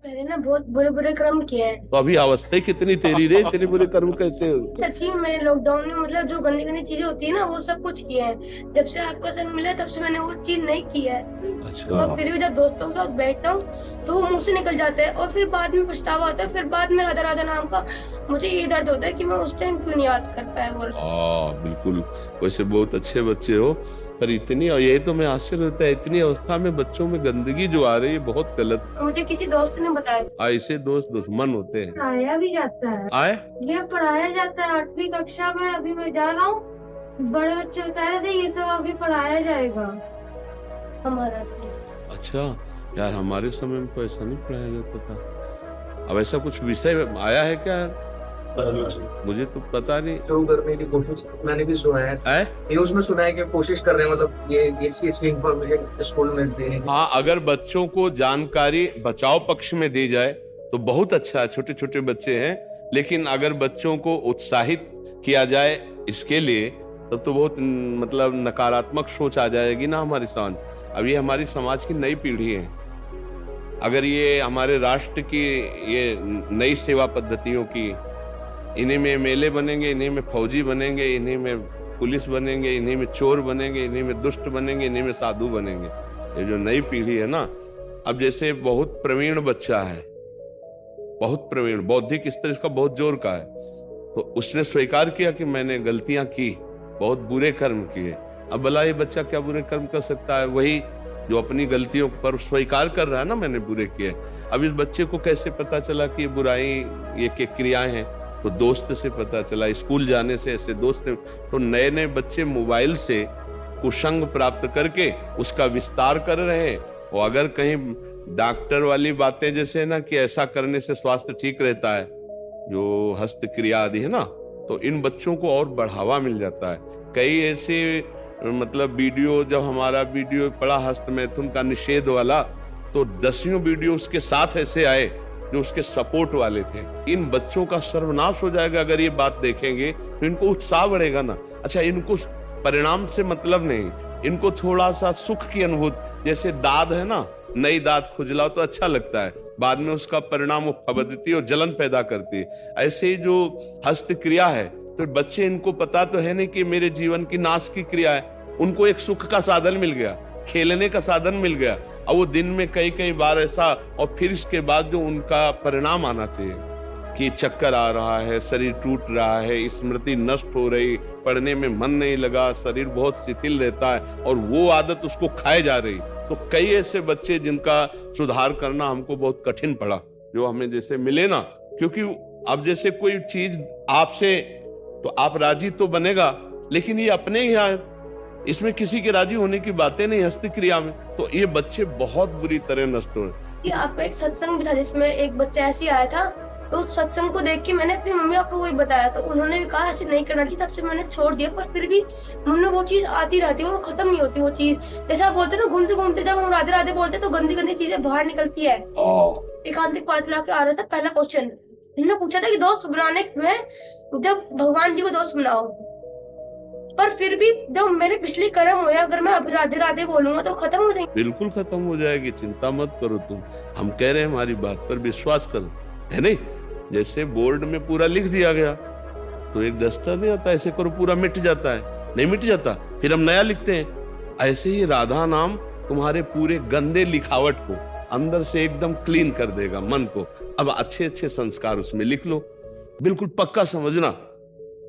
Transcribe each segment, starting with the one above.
मैंने ना बहुत बुरे बुरे कर्म किए हैं। तो अभी अवस्था ही कितनी तेरी रे, इतने बुरे कर्म कैसे? सच्ची में मैंने लॉकडाउन में मतलब जो गंदी गंदी चीजें होती है ना वो सब कुछ किए हैं। जब से आपका संग मिला तब से मैंने वो चीज नहीं की है। अच्छा। और फिर भी जब दोस्तों के साथ बैठता हूँ तो वो मुंह से निकल जाता है और फिर बाद में पछतावा होता है। फिर बाद में राधा राधा नाम का मुझे ये दर्द होता है कि मैं उस टाइम क्यों नहीं याद कर पाया वो। बिल्कुल। वैसे बहुत अच्छे बच्चे हो, पर इतनी, और यही तो मैं आश्चर्य होता है, इतनी अवस्था में बच्चों में गंदगी जो आ रही है बहुत गलत। मुझे किसी दोस्त ने बताया। ऐसे दोस्त दुश्मन होते हैं। पढ़ाया भी जाता है। आए ये पढ़ाया जाता है 8वीं कक्षा में, अभी मैं जा रहा हूँ। बड़े बच्चे बता रहे थे ये सब अभी पढ़ाया जाएगा हमारा। अच्छा यार, हमारे समय में तो ऐसा नहीं पढ़ाया जाता था। अब ऐसा कुछ विषय आया है क्या? मुझे तो पता नहीं। जो करने की कोशिश मैंने भी सुना है, न्यूज में सुना है कि कोशिश कर रहे हैं, मतलब ये इस चीज की इंफॉर्मेशन स्कूल में देने की। हाँ, अगर बच्चों को जानकारी बचाव पक्ष में दी जाए तो बहुत अच्छा है। छोटे छोटे बच्चे हैं, लेकिन अगर बच्चों को उत्साहित किया जाए इसके लिए तब तो बहुत मतलब नकारात्मक सोच आ जाएगी ना हमारे समाज। अब ये हमारी समाज की नई पीढ़ी है। अगर ये हमारे राष्ट्र की ये नई सेवा पद्धतियों की, इन्हीं में एमएलए बनेंगे, इन्हीं में फौजी बनेंगे, इन्हीं में पुलिस बनेंगे, इन्हीं में चोर बनेंगे, इन्हीं में दुष्ट बनेंगे, इन्हीं में साधु बनेंगे। ये जो नई पीढ़ी है ना, अब जैसे बहुत प्रवीण बच्चा है, बहुत प्रवीण, बौद्धिक स्तर इसका बहुत जोर का है, तो उसने स्वीकार किया कि मैंने गलतियां की, बहुत बुरे कर्म किए। अब भला ये बच्चा क्या बुरे कर्म कर सकता है? वही जो अपनी गलतियों पर स्वीकार कर रहा है ना, मैंने बुरे किए। अब इस बच्चे को कैसे पता चला कि ये बुराई, ये क्या क्रियाएं हैं? तो दोस्त से पता चला, स्कूल जाने से ऐसे दोस्त। तो नए नए बच्चे मोबाइल से कुसंग प्राप्त करके उसका विस्तार कर रहे हैं। और अगर कहीं डॉक्टर वाली बातें जैसे ना कि ऐसा करने से स्वास्थ्य ठीक रहता है, जो हस्तक्रिया आदि है ना, तो इन बच्चों को और बढ़ावा मिल जाता है। कई ऐसे मतलब वीडियो, जब हमारा वीडियो पड़ा हस्त मैथुन का निषेध वाला, तो 10 वीडियो उसके साथ ऐसे आए जो उसके सपोर्ट वाले थे। इन बच्चों का सर्वनाश हो जाएगा अगर ये बात देखेंगे, तो इनको उत्साह बढ़ेगा ना। अच्छा, इनको परिणाम से मतलब नहीं, इनको थोड़ा सा सुख की अनुभूति, जैसे दाद है ना, नई दाद खुजलाओ तो अच्छा लगता है, बाद में उसका परिणाम वो फबदती और जलन पैदा करती है। ऐसे ही जो हस्तक्रिया है, तो बच्चे, इनको पता तो है नहीं कि मेरे जीवन की नाश की क्रिया है, उनको एक सुख का साधन मिल गया, खेलने का साधन मिल गया। और वो दिन में कई कई बार ऐसा, और फिर इसके बाद जो उनका परिणाम आना चाहिए कि चक्कर आ रहा है, शरीर टूट रहा है, स्मृति नष्ट हो रही, पढ़ने में मन नहीं लगा, शरीर बहुत शिथिल रहता है, और वो आदत उसको खाए जा रही। तो कई ऐसे बच्चे जिनका सुधार करना हमको बहुत कठिन पड़ा, जो हमें जैसे मिले ना। क्योंकि अब जैसे कोई चीज आपसे, तो आप राजी तो बनेगा, लेकिन ये अपने ही है, इसमें किसी के राजी होने की बातें नहीं हस्तक्रिया में। तो ये बच्चे बहुत बुरी तरह नष्ट हो रहे। आपका एक सत्संग भी था जिसमें एक बच्चा ऐसे आया था, तो उस सत्संग को देख के मैंने अपनी मम्मी पापा को भी बताया, तो उन्होंने भी कहा ऐसे नहीं करना चाहिए। तब से मैंने छोड़ दिया, पर फिर भी मन में वो चीज आती रहती है और खत्म नहीं होती वो चीज। जैसे आप बोलते ना, घूमते घूमते जब हम राधे राधे बोलते तो गंदी गंदी चीजें बाहर निकलती है। एकांतिक पाठशाला के आ रहा था, पहला क्वेश्चन उन्होंने पूछा था कि दोस्त बनाने में जब भगवान जी को दोस्त बनाओ, पर फिर भी जब मेरे पिछली कर्म हुए, अगर मैं अब राधे राधे बोलूंगा तो खत्म हो जाएगी। बिल्कुल खत्म हो जाएगी, चिंता मत करो तुम। हम कह रहे हैं, हमारी बात पर विश्वास करो, है नहीं? जैसे बोर्ड में पूरा लिख दिया गया तो एक डस्टर नहीं आता, ऐसे करो पूरा मिट जाता है, नहीं मिट जाता, फिर हम नया लिखते हैं। ऐसे ही राधा नाम तुम्हारे पूरे गंदे लिखावट को अंदर से एकदम क्लीन कर देगा, मन को। अब अच्छे अच्छे संस्कार उसमें लिख लो, बिल्कुल पक्का समझना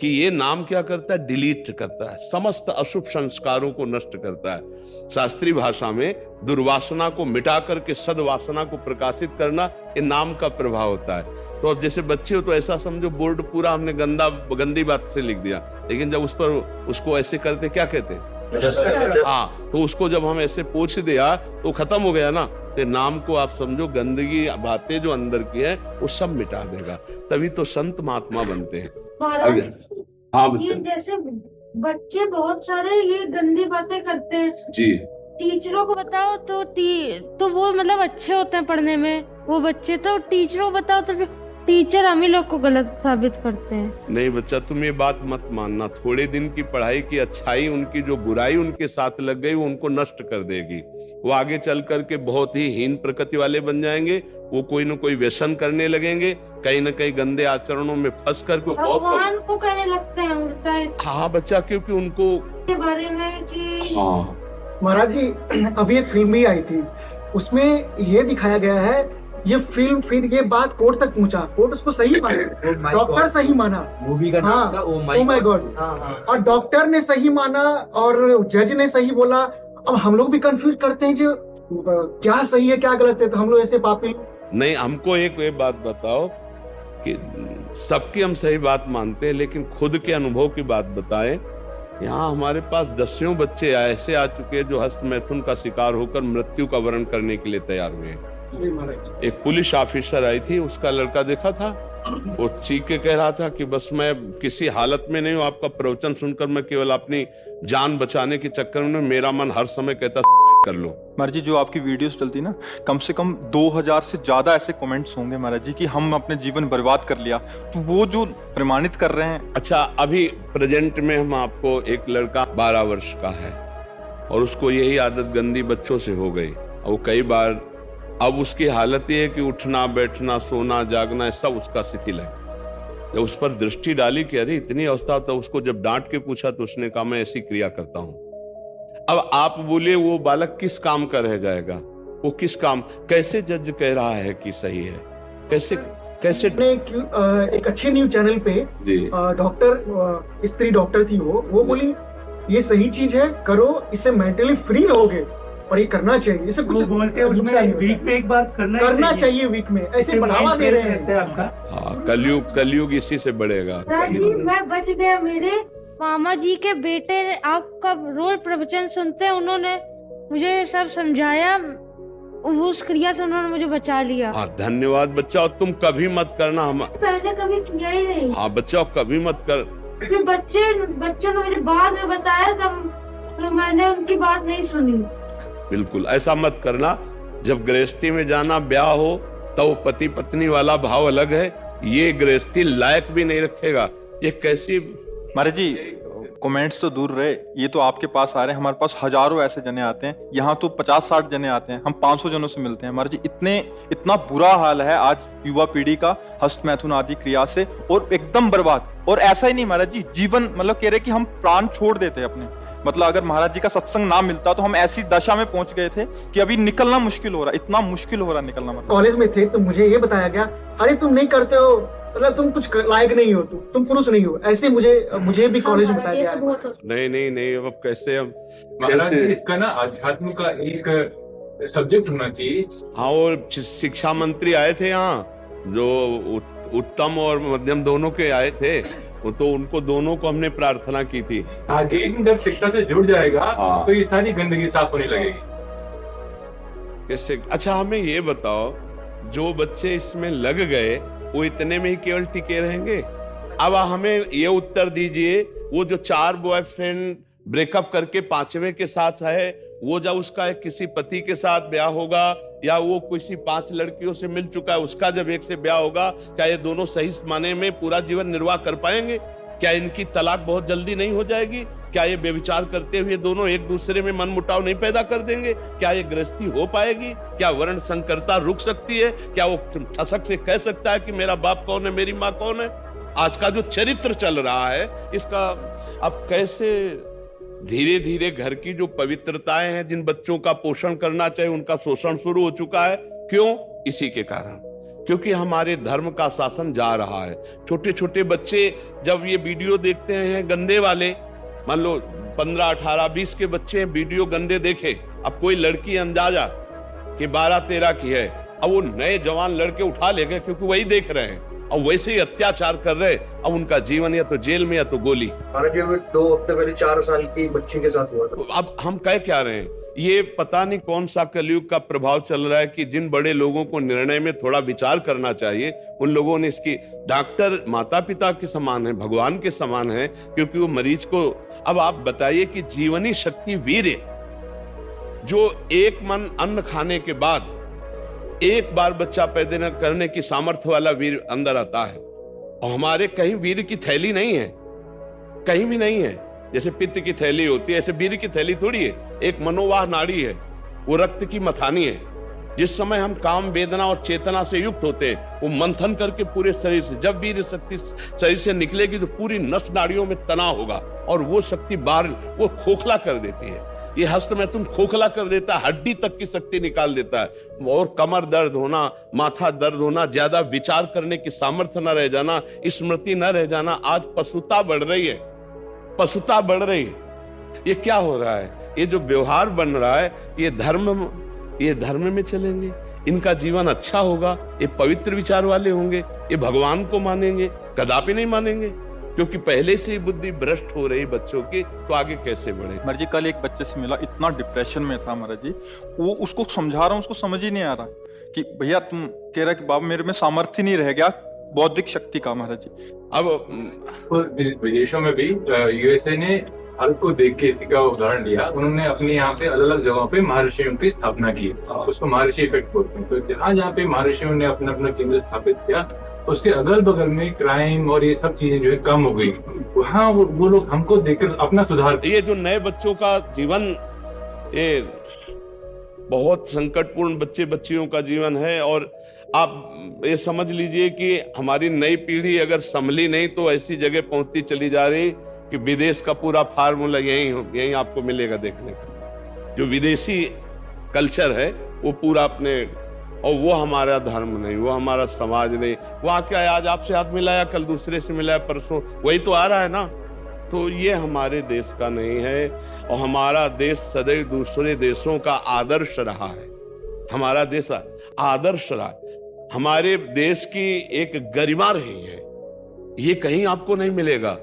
कि ये नाम क्या करता है, डिलीट करता है, समस्त अशुभ संस्कारों को नष्ट करता है। शास्त्रीय भाषा में दुर्वासना को मिटा करके सद्वासना को प्रकाशित करना, ये नाम का प्रभाव होता है। तो अब जैसे बच्चे हो तो ऐसा समझो बोर्ड पूरा हमने गंदी बात से लिख दिया, लेकिन जब उस पर उसको ऐसे करते क्या कहते हैं, हाँ, तो उसको जब हम ऐसे पोंछ दिया तो खत्म हो गया ना। तो नाम को आप समझो गंदगी बातें जो अंदर की है वो सब मिटा देगा, तभी तो संत महात्मा बनते हैं। हाँ ये जैसे बच्चे बहुत सारे ये गंदी बातें करते हैं जी, टीचरों को बताओ तो वो मतलब अच्छे होते हैं पढ़ने में वो बच्चे, तो टीचरों को बताओ तो टीचर हम ही लोग को गलत साबित करते हैं। नहीं बच्चा, तुम ये बात मत मानना। थोड़े दिन की पढ़ाई की अच्छाई उनकी जो बुराई उनके साथ लग गई वो उनको नष्ट कर देगी। वो आगे चल करके बहुत ही हीन प्रकृति वाले बन जाएंगे। वो कोई न कोई व्यसन करने लगेंगे, कहीं न कहीं गंदे आचरणों में फंस करके भगवान को कहने लगते हैं उल्टा हाँ बच्चा, क्योंकि उनको के बारे में कि महाराज जी अभी एक फिल्म ही आई थी, उसमें ये दिखाया गया है, ये फिल्म फिर ये बात कोर्ट तक पहुंचा, कोर्ट उसको सही माना, डॉक्टर सही माना, मूवी का नाम था ओ माय गॉड, और डॉक्टर ने सही माना और जज ने सही बोला। अब हम लोग भी कंफ्यूज करते हैं जो क्या सही है क्या गलत है, तो हम लोग ऐसे पापी। नहीं, हमको एक बात बताओ कि सबकी हम सही बात मानते हैं, लेकिन खुद के अनुभव की बात बताएं। यहाँ हमारे पास दसियों बच्चे ऐसे आ चुके हैं जो हस्त मैथुन का शिकार होकर मृत्यु का वरण करने के लिए तैयार हुए। एक पुलिस ऑफिसर आई थी, उसका लड़का देखा था, वो चीख के कह रहा था कि बस मैं किसी हालत में नहीं हूँ, आपका प्रवचन सुनकर मैं केवल अपनी जान बचाने के चक्कर में मेरा मन हर समय कहता कर लो। महाराज जी, जो आपकी वीडियोस चलती ना, कम से कम 2000 से ज्यादा ऐसे कमेंट्स होंगे महाराज जी कि हम अपने जीवन बर्बाद कर लिया, तो वो जो प्रमाणित कर रहे हैं। अच्छा, अभी प्रेजेंट में हम आपको एक लड़का 12 वर्ष का है और उसको यही आदत गंदी बच्चों से हो गई, और कई बार अब उसकी हालत ये है कि उठना बैठना सोना जागना सब उसका शिथिल है। जब उस पर दृष्टि डाली कि अरे इतनी अवस्था, तो उसको जब डांट के पूछा तो उसने कहा मैं ऐसी क्रिया करता हूं। अब आप बोले वो बालक किस काम का रह जाएगा, वो किस काम, कैसे जज कह रहा है कि सही है, कैसे कैसे एक अच्छे न्यूज चैनल पे डॉक्टर, स्त्री डॉक्टर थी, वो बोली ये सही चीज है, करो, इससे मेंटली फ्री रहोगे और ये करना चाहिए। इसे कुछ बोलते हैं उसमें वीक में एक बार करना चाहिए वीक में, ऐसे बढ़ावा दे रहे हैं। हाँ, कलयुग इसी से बढ़ेगा। राजीव, मैं बच गया। मेरे मामा जी के बेटे ने आपका रोज प्रवचन सुनते हैं, उन्होंने मुझे सब समझाया, उस क्रिया से उन्होंने मुझे बचा लिया। हाँ, धन्यवाद बच्चा, और तुम कभी मत करना। हम पहले कभी किया ही नहीं। हाँ बच्चा, कभी मत कर। फिर बच्चों ने मुझे बाद में बताया, तब मैंने उनकी बात नहीं सुनी। बिल्कुल ऐसा मत करना। जब गृहस्थी में जाना, ब्याह हो, तो वो पति पत्नी वाला भाव अलग है, ये गृहस्थी लायक भी नहीं रखेगा। ये कैसी महाराज जी, कमेंट्स तो दूर रहे, ये तो आपके पास आ रहे हैं, हमारे पास हजारों ऐसे जने आते हैं, यहाँ तो 50-60 जने आते हैं, हम 500 जनों से मिलते हैं। महाराज जी, इतना बुरा हाल है आज युवा पीढ़ी का हस्त मैथुन आदि क्रिया से, और एकदम बर्बाद। और ऐसा ही नहीं महाराज जी, जीवन मतलब कह रहे कि हम प्राण छोड़ देते अपने, मतलब अगर महाराज जी का सत्संग ना मिलता तो हम ऐसी दशा में पहुंच गए थे कि अभी निकलना मुश्किल हो रहा, इतना मुश्किल हो रहा निकलना। मतलब कॉलेज में थे तो मुझे ये बताया गया, अरे तुम नहीं करते हो, मतलब तुम कुछ लायक नहीं हो, तुम पुरुष नहीं हो, ऐसे मुझे भी कॉलेज में बताया गया। नहीं, अब कैसे हम इसका ना अध्यात्म का एक सब्जेक्ट होना चाहिए। हाँ, और शिक्षा मंत्री आए थे यहाँ, जो उत्तम और मध्यम दोनों के आए थे, तो उनको दोनों को हमने प्रार्थना की थी। आगे जब शिक्षा से जुड़ जाएगा तो ये सारी गंदगी साफ होने लगेगी। कैसे? अच्छा, हमें ये बताओ, जो बच्चे इसमें लग गए वो इतने में ही केवल टिके रहेंगे? अब हमें ये उत्तर दीजिए, वो जो 4 बॉयफ्रेंड ब्रेकअप करके 5वें के साथ है, वो जब उसका किसी पति के साथ ब्याह होगा, या वो किसी 5 लड़कियों से मिल चुका है, उसका जब एक से ब्याह होगा, क्या ये दोनों सही माने में पूरा जीवन निर्वाह कर पाएंगे? क्या इनकी तलाक बहुत जल्दी नहीं हो जाएगी? क्या ये व्यभिचार करते हुए दोनों एक दूसरे में मनमुटाव नहीं पैदा कर देंगे? क्या ये गृहस्थी हो पाएगी? क्या वर्ण संकरता रुक सकती है? क्या वो ठसक से कह सकता है कि मेरा बाप कौन है, मेरी माँ कौन है? आज का जो चरित्र चल रहा है, इसका अब कैसे धीरे धीरे घर की जो पवित्रताएं हैं, जिन बच्चों का पोषण करना चाहिए, उनका शोषण शुरू हो चुका है। क्यों? इसी के कारण, क्योंकि हमारे धर्म का शासन जा रहा है। छोटे छोटे बच्चे जब ये वीडियो देखते हैं गंदे वाले, मान लो 15, 18, 20 के बच्चे वीडियो गंदे देखे, अब कोई लड़की अंदाजा कि 12-13 की है, अब वो नए जवान लड़के उठा ले गए, क्योंकि वही देख रहे हैं और वैसे ही अत्याचार कर रहे। अब उनका जीवन या तो जेल में या तो गोली। 2 हफ्ते पहले 4 साल की बच्ची के साथ हुआ था। अब हम कह क्या रहे हैं, ये पता नहीं कौन सा कलयुग का प्रभाव चल रहा है कि जिन बड़े लोगों को निर्णय में थोड़ा विचार करना चाहिए, उन लोगों ने इसकी, डॉक्टर माता पिता के समान है, भगवान के समान है, क्योंकि वो मरीज को, अब आप बताइए कि जीवनी शक्ति वीर्य, जो एक मन अन्न खाने के बाद एक बार बच्चा पैदा करने की सामर्थ्य वाला वीर अंदर आता है, और हमारे कहीं वीर की थैली नहीं है, कहीं भी नहीं है। जैसे पित्त की थैली होती है, ऐसे वीर की थैली थोड़ी है, एक मनोवाह नाड़ी है, वो रक्त की मथानी है। जिस समय हम काम वेदना और चेतना से युक्त होते हैं, वो मंथन करके पूरे शरीर से, जब वीर शक्ति शरीर से निकलेगी तो पूरी नस नाड़ियों में तनाव होगा, और वो शक्ति बाहर वो खोखला कर देती है। ये हस्त में तुम खोखला कर देता है, हड्डी तक की शक्ति निकाल देता है, और कमर दर्द होना, माथा दर्द होना, ज्यादा विचार करने की सामर्थ्य न रह जाना, स्मृति न रह जाना। आज पशुता बढ़ रही है, पशुता बढ़ रही है। ये क्या हो रहा है? ये जो व्यवहार बन रहा है, ये धर्म में चलेंगे, इनका जीवन अच्छा होगा, ये पवित्र विचार वाले होंगे, ये भगवान को मानेंगे? कदापि नहीं मानेंगे, क्योंकि पहले से ही बुद्धि भ्रष्ट हो रही बच्चों की, तो आगे कैसे बढ़े? महाराज जी कल एक बच्चे से मिला, इतना डिप्रेशन में था महाराज जी, वो उसको समझा रहा हूँ, उसको समझ ही नहीं आ रहा कि भैया तुम कह रहा कि बाबा मेरे में सामर्थ्य नहीं रह गया बौद्धिक शक्ति का। महाराज जी अब विदेशों में भी यूएसए ने भारत को देख के इसी का उदाहरण लिया। उन्होंने अपने यहाँ पे अलग अलग जगहों पे महर्षियों की स्थापना की, उसको महर्षि इफेक्ट बोलते हैं। तो जहाँ जहाँ पे महर्षियों ने अपना अपना केंद्र स्थापित किया, उसके अगल बगल में क्राइम और ये सब चीजें जो है कम हो गई। वहाँ वो लोग हमको देखकर अपना सुधार। ये जो नए बच्चों का जीवन, ये बहुत संकटपूर्ण बच्चियों का जीवन है, और आप ये समझ लीजिए कि हमारी नई पीढ़ी अगर संभली नहीं तो ऐसी जगह पहुंचती चली जा रही कि विदेश का पूरा फार्मूला यही आपको मिलेगा देखने को। जो विदेशी कल्चर है वो पूरा अपने, और वो हमारा धर्म नहीं, वो हमारा समाज नहीं। वहां क्या है, आज आपसे हाथ मिलाया, कल दूसरे से मिलाया, परसों वही तो आ रहा है ना। तो ये हमारे देश का नहीं है, और हमारा देश सदैव दूसरे देशों का आदर्श रहा है। हमारा देश आदर्श रहा, हमारे देश की एक गरिमा रही है, ये कहीं आपको नहीं मिलेगा।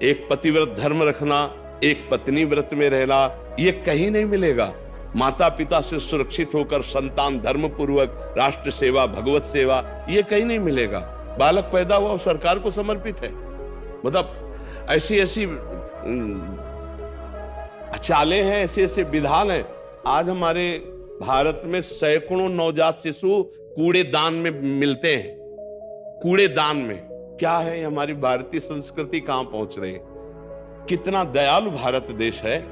एक पतिव्रत धर्म रखना, एक पत्नी व्रत में रहना, ये कहीं नहीं मिलेगा। माता पिता से सुरक्षित होकर संतान धर्म पूर्वक राष्ट्र सेवा, भगवत सेवा, ये कहीं नहीं मिलेगा। बालक पैदा हुआ और सरकार को समर्पित है। मतलब ऐसी चालें हैं, ऐसे विधान हैं। आज हमारे भारत में सैकड़ों नवजात शिशु कूड़ेदान में मिलते हैं। कूड़ेदान में क्या है? हमारी भारतीय संस्कृति कहां पहुंच रही है? कितना दयालु भारत देश है,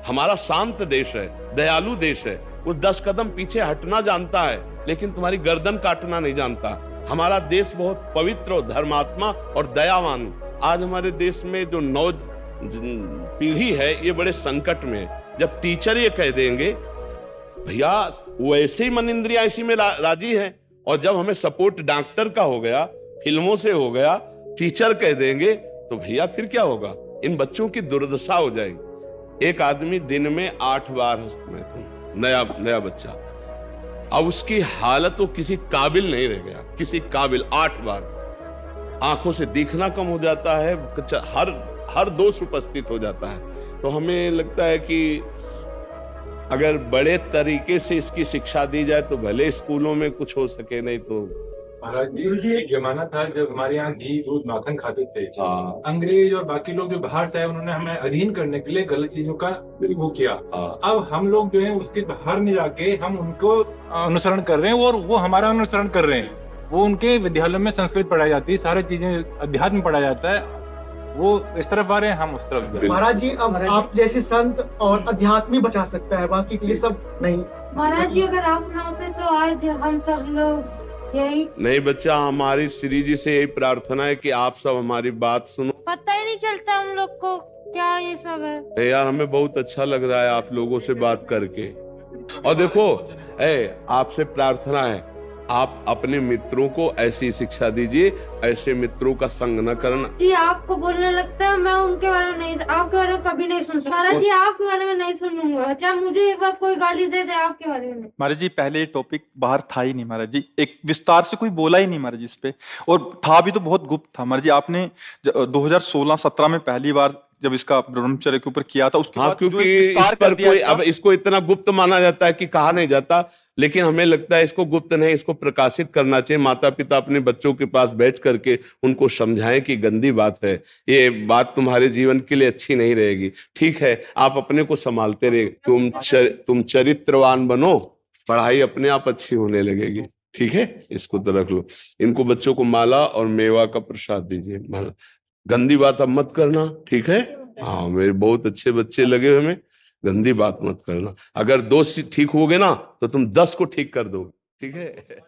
हमारा शांत देश है, दयालु देश है। वो 10 कदम पीछे हटना जानता है, लेकिन तुम्हारी गर्दन काटना नहीं जानता। हमारा देश बहुत पवित्र और धर्मात्मा और दयावान। आज हमारे देश में जो नौ पीढ़ी है, ये बड़े संकट में है। जब टीचर ये कह देंगे भैया वो ऐसे ही मन इंद्रिया इसी में राजी है, और जब हमें सपोर्ट डॉक्टर का हो गया, फिल्मों से हो गया, टीचर कह देंगे, तो भैया फिर क्या होगा? इन बच्चों की दुर्दशा हो जाएगी। एक आदमी दिन में 8 बार हस्तमैथुन, नया बच्चा, अब उसकी हालत तो किसी काबिल नहीं रह गया, किसी काबिल। 8 बार आंखों से दिखना कम हो जाता है, हर दोष उपस्थित हो जाता है। तो हमें लगता है कि अगर बड़े तरीके से इसकी शिक्षा दी जाए तो भले स्कूलों में कुछ हो सके, नहीं तो। महाराज जी एक जमाना था जब हमारे यहाँ घी दूध माखन खाते थे। अंग्रेज और बाकी लोग जो बाहर से आए, उन्होंने हमें अधीन करने के लिए गलत चीजों का वो किया। अब हम लोग जो है उसके बाहर नहीं जाके हम उनको अनुसरण कर रहे हैं, और वो हमारा अनुसरण कर रहे हैं। वो उनके विद्यालयों में संस्कृत पढ़ाई जाती है, सारी चीजें अध्यात्म पढ़ाया जाता है। वो इस तरफ आ रहे हैं, हम उस तरफ। महाराज जी अब आप जैसे संत और अध्यात्म बचा सकता है, बाकी के लिए सब नहीं। महाराज जी अगर आप ना होते तो आज हम सब लोग यही। नहीं बच्चा, हमारी श्री जी से यही प्रार्थना है कि आप सब हमारी बात सुनो। पता ही नहीं चलता हम लोग को क्या ये सब है। यार हमें बहुत अच्छा लग रहा है आप लोगों से बात करके। और देखो आपसे प्रार्थना है, आप अपने मित्रों को ऐसी शिक्षा दीजिए, ऐसे मित्रों का संग न करना। जी आपको बोलने लगता है, मैं उनके बारे में नहीं, आपके बारे में कभी नहीं सुन सकता। महाराज जी आपके बारे में नहीं सुनूंगा, चाहे मुझे एक बार कोई गाली दे दे, आपके बारे में। महाराज जी पहले ये टॉपिक बाहर था ही नहीं महाराज जी, एक विस्तार से कोई बोला ही नहीं महाराज जी इस पे, और था भी तो बहुत गुप्त था। महाराज जी आपने 2016-17 में पहली बार जब इसका ब्रह्मचर्य के ऊपर किया था, उसके बाद क्योंकि इस पर कोई अब इसको इतना गुप्त माना जाता है कि कहा नहीं जाता, लेकिन हमें लगता है इसको गुप्त नहीं, इसको प्रकाशित करना चाहिए। माता पिता अपने बच्चों के पास बैठ करके उनको समझाएं कि गंदी बात है, ये बात तुम्हारे जीवन के लिए अच्छी नहीं रहेगी। ठीक है, आप अपने को संभालते रहे, तुम चरित्रवान बनो, पढ़ाई अपने आप अच्छी होने लगेगी। ठीक है, इसको तो रख लो। इनको बच्चों को माला और मेवा का प्रसाद दीजिए। माला, गंदी बात अब मत करना, ठीक है? हाँ, मेरे बहुत अच्छे बच्चे लगे हमें, गंदी बात मत करना। अगर 2 ठीक हो गए ना तो तुम 10 को ठीक कर दोगे, ठीक है?